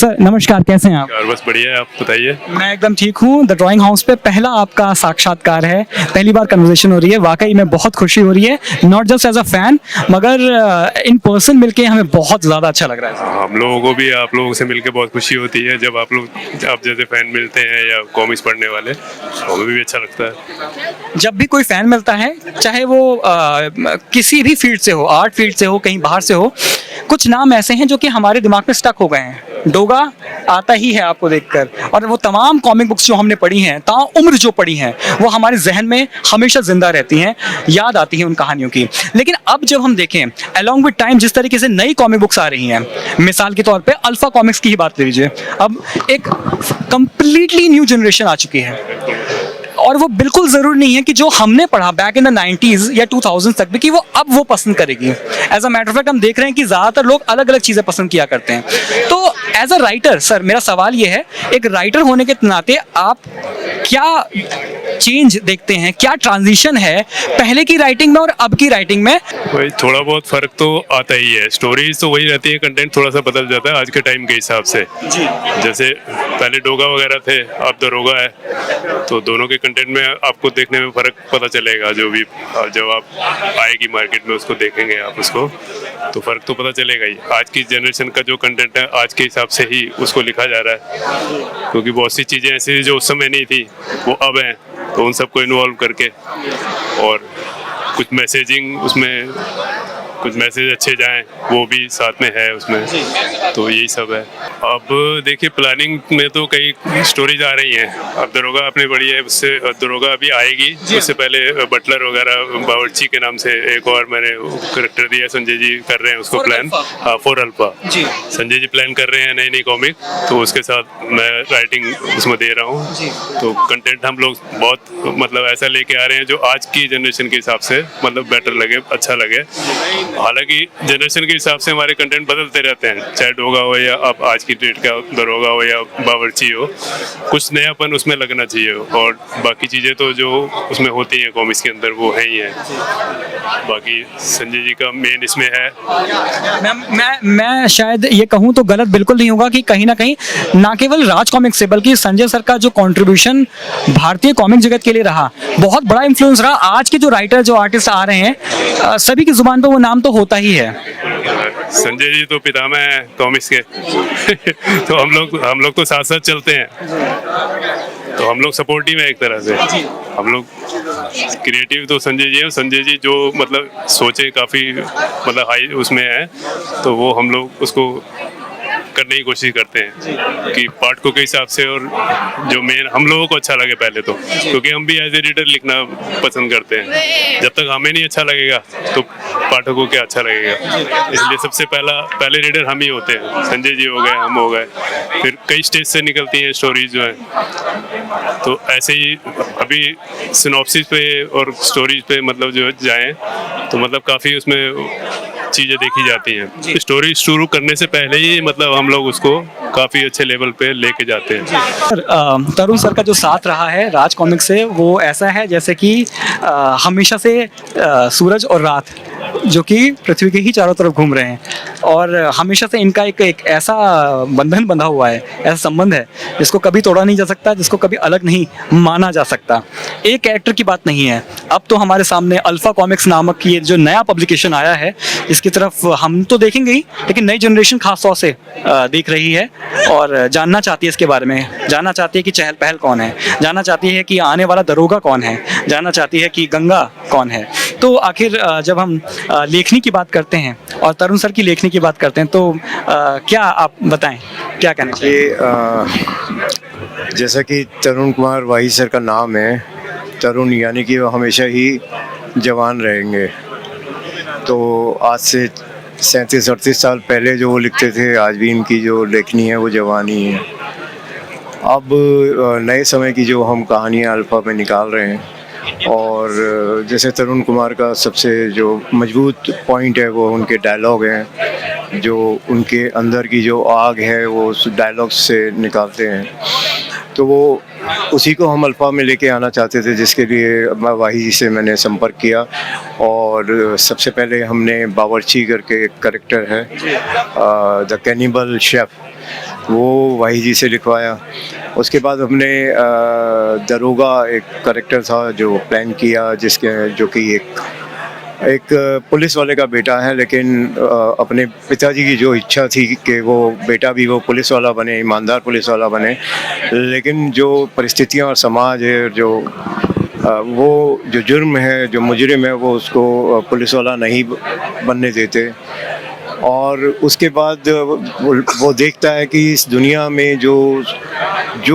Sir नमस्कार, कैसे हैं आप? यार बस बढ़िया है, आप बताइए। मैं एकदम ठीक हूँ। द ड्राइंग हाउस पे पहला आपका साक्षात्कार है, पहली बार कन्वर्सेशन हो रही है। वाकई में बहुत खुशी हो रही है, not just as a fan मगर इन पर्सन मिलके हमें बहुत ज़्यादा अच्छा लग रहा है। हम लोगों को भी आप लोगों से मिलकर बहुत खुशी होती है जब आप जैसे फैन मिलते हैं या कॉमिक्स पढ़ने वाले, तो हमें भी अच्छा लगता है। जब भी कोई फैन मिलता है, चाहे वो किसी भी फील्ड से हो, आर्ट फील्ड से हो, कहीं बाहर से हो, कुछ नाम ऐसे हैं जो कि हमारे दिमाग में स्टक हो गए हैं। डोगा आता ही है आपको देखकर, और वो तमाम कॉमिक बुक्स जो हमने पढ़ी हैं, ताउम्र जो पढ़ी हैं, वो हमारे जहन में हमेशा जिंदा रहती हैं, याद आती हैं उन कहानियों की। लेकिन अब जब हम देखें अलॉन्ग विद टाइम जिस तरीके से नई कॉमिक बुक्स आ रही हैं, मिसाल के तौर पे अल्फा कॉमिक्स की ही बात ले लीजिए, अब एक कंप्लीटली न्यू जनरेशन आ चुकी है, और वो बिल्कुल ज़रूरी नहीं है कि जो हमने पढ़ा बैक इन द 90s या 2000 तक भी कि वो अब वो पसंद करेगी। As a matter of fact हम देख रहे हैं कि ज़्यादातर लोग अलग अलग चीज़ें पसंद किया करते हैं। तो एज अ राइटर सर, मेरा सवाल ये है, एक राइटर होने के नाते आप क्या चेंज देखते हैं, क्या ट्रांजिशन है पहले की राइटिंग में और अब की राइटिंग में? भाई थोड़ा बहुत फर्क तो आता ही है, स्टोरीज तो वही रहती है, कंटेंट थोड़ा सा बदल जाता है आज के टाइम के हिसाब से। जी। जैसे पहले डोगा वगैरह थे, अब दरोगा है, तो दोनों के कंटेंट में आपको देखने में फर्क पता चलेगा। जो भी जब आप आएगी मार्केट में उसको देखेंगे आप उसको, तो फर्क तो पता चलेगा ही। आज की जनरेशन का जो कंटेंट है आज के हिसाब से ही उसको लिखा जा रहा है, क्योंकि बहुत सी चीज़ें ऐसी जो उस समय नहीं थी वो अब हैं, तो उन सबको इन्वॉल्व करके और कुछ मैसेजिंग उसमें, कुछ मैसेज अच्छे जाएं वो भी साथ में है उसमें, तो यही सब है। अब देखिए प्लानिंग में तो कई स्टोरीज आ रही हैं। अब दरोगा आपने पढ़ी है, उससे दरोगा अभी आएगी, उससे पहले बटलर वगैरह बावर्ची के नाम से एक और मैंने करेक्टर दिया, संजय जी कर रहे हैं उसको प्लान। हाँ, for alpha ji. Sanjay ji plan कर रहे हैं नई नई कॉमिक, तो उसके साथ मैं राइटिंग उसमें दे रहा हूँ। तो कंटेंट हम लोग बहुत मतलब ऐसा लेके आ रहे हैं जो आज की जनरेशन के हिसाब से मतलब बेटर लगे, अच्छा लगे। हालांकि जनरेशन के हिसाब से हमारे कंटेंट बदलते रहते हैं, चाहे डोगा हो या अब आज की डेट का दरोगा हो या बावर्ची हो, कुछ नयापन उसमें लगना चाहिए, और बाकी चीज़ें तो जो उसमें होती हैं कॉमिक्स के अंदर वो है ही है। बाकी संजय जी का मेन इसमें है। मैं शायद ये कहूँ तो गलत बिल्कुल नहीं होगा कि कहीं ना कहीं ना केवल राज कॉमिक्स से बल्कि संजय सर का जो कंट्रीब्यूशन भारतीय कॉमिक जगत के लिए रहा, बहुत बड़ा इन्फ्लुएंस रहा। आज के जो राइटर जो आर्टिस्ट आ रहे हैं, सभी की जुबान पर वो नाम तो होता ही है। संजय जी तो पितामह है कॉमिक्स के तो हम लोग तो साथ साथ चलते हैं, तो हम लोग सपोर्टिव है एक तरह से। हम लोग क्रिएटिव तो संजय जी है, संजय जी जो मतलब सोचे काफ़ी मतलब हाई उसमें है, तो वो हम लोग उसको करने की कोशिश करते हैं कि पाठकों के हिसाब से, और जो मेन हम लोगों को अच्छा लगे पहले तो, क्योंकि हम भी एज ए रीडर लिखना पसंद करते हैं। जब तक हमें नहीं अच्छा लगेगा तो पाठकों को अच्छा लगेगा, इसलिए सबसे पहले रीडर हम ही होते हैं। संजय जी हो गए, हम हो गए, फिर कई स्टेज से निकलती हैं स्टोरीज जो हैं। तो ऐसे ही अभी सिनॉप्सिस पे और स्टोरीज पे मतलब जो जाएं तो मतलब काफ़ी उसमें चीज़ें देखी जाती हैं। स्टोरी शुरू करने से पहले ही मतलब हम लोग उसको काफ़ी अच्छे लेवल पे लेके जाते हैं। तरुण सर का जो साथ रहा है राज कॉमिक्स से, वो ऐसा है जैसे कि हमेशा से सूरज और रात जो कि पृथ्वी के ही चारों तरफ घूम रहे हैं, और हमेशा से इनका एक ऐसा बंधन बंधा हुआ है, ऐसा संबंध है जिसको कभी तोड़ा नहीं जा सकता, जिसको कभी अलग नहीं माना जा सकता। एक कैरेक्टर की बात नहीं है। अब तो हमारे सामने अल्फा कॉमिक्स नामक ये जो नया पब्लिकेशन आया है, इसकी तरफ हम तो देखेंगे ही, लेकिन नई जनरेशन खास तौर से देख रही है और जानना चाहती है इसके बारे में, जानना चाहती है कि चहल पहल कौन है, जानना चाहती है कि आने वाला दरोगा कौन है, जानना चाहती है कि गंगा कौन है। तो आखिर जब हम लेखनी की बात करते हैं और तरुण सर की लेखनी की बात करते हैं, तो क्या आप बताएं, क्या कहना चाहिए? जैसा कि तरुण कुमार वाही सर का नाम है, तरुण यानी कि वो हमेशा ही जवान रहेंगे। तो आज से 37-38 साल पहले जो वो लिखते थे, आज भी इनकी जो लेखनी है वो जवान ही है। अब नए समय की जो हम कहानियाँ अल्फा में निकाल रहे हैं, और जैसे तरुण कुमार का सबसे जो मजबूत पॉइंट है वो उनके डायलॉग हैं, जो उनके अंदर की जो आग है वो उस डायलॉग से निकालते हैं। तो वो उसी को हम अल्फा में लेके आना चाहते थे, जिसके लिए वाही जी से मैंने संपर्क किया। और सबसे पहले हमने बावर्ची करके एक कैरेक्टर है, द कैनिबल शेफ, वो वाही जी से लिखवाया। उसके बाद हमने दरोगा एक करेक्टर था जो प्लान किया, जिसके जो कि एक पुलिस वाले का बेटा है, लेकिन अपने पिताजी की जो इच्छा थी कि वो बेटा भी वो पुलिस वाला बने, ईमानदार पुलिस वाला बने, लेकिन जो परिस्थितियां और समाज है, जो वो जो जुर्म है, जो मुजरिम है, वो उसको पुलिस वाला नहीं बनने देते। और उसके बाद वो देखता है कि इस दुनिया में जो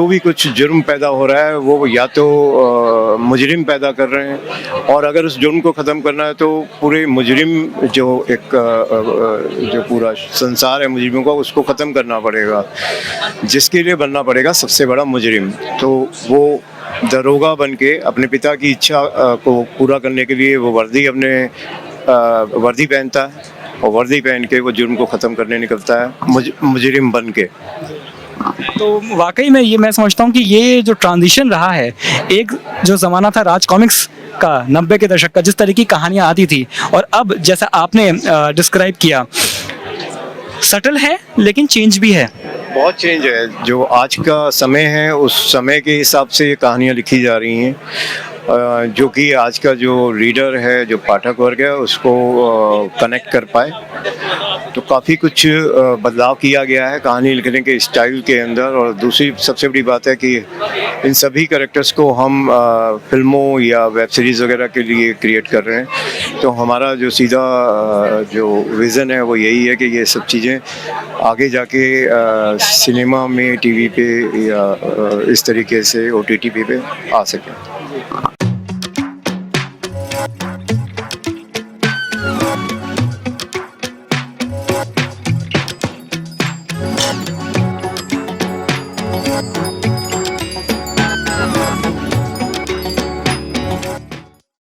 भी कुछ जुर्म पैदा हो रहा है वो या तो मुजरिम पैदा कर रहे हैं, और अगर उस जुर्म को ख़त्म करना है तो पूरे मुजरिम जो जो पूरा संसार है मुजरिमों का, उसको ख़त्म करना पड़ेगा, जिसके लिए बनना पड़ेगा सबसे बड़ा मुजरिम। तो वो दरोगा बन के अपने पिता की इच्छा को पूरा करने के लिए वो वर्दी पहनता है, और वर्दी पहन के वो जुर्म को ख़त्म करने निकलता है मुजरिम बन के। तो वाकई में ये मैं समझता हूँ कि ये जो ट्रांजिशन रहा है, एक जो ज़माना था राज कॉमिक्स का 90 के दशक का, जिस तरह की कहानियाँ आती थी, और अब जैसा आपने डिस्क्राइब किया, सटल है लेकिन चेंज भी है। बहुत चेंज है। जो आज का समय है उस समय के हिसाब से ये कहानियाँ लिखी जा रही हैं, जो कि आज का जो रीडर है, जो पाठक वर्ग है, उसको कनेक्ट कर पाए। तो काफ़ी कुछ बदलाव किया गया है कहानी लिखने के स्टाइल के अंदर। और दूसरी सबसे बड़ी बात है कि इन सभी कैरेक्टर्स को हम फिल्मों या वेब सीरीज़ वगैरह के लिए क्रिएट कर रहे हैं। तो हमारा जो सीधा जो विज़न है वो यही है कि ये सब चीज़ें आगे जाके सिनेमा में, टीवी पे या इस तरीके से OTT पे आ सकें।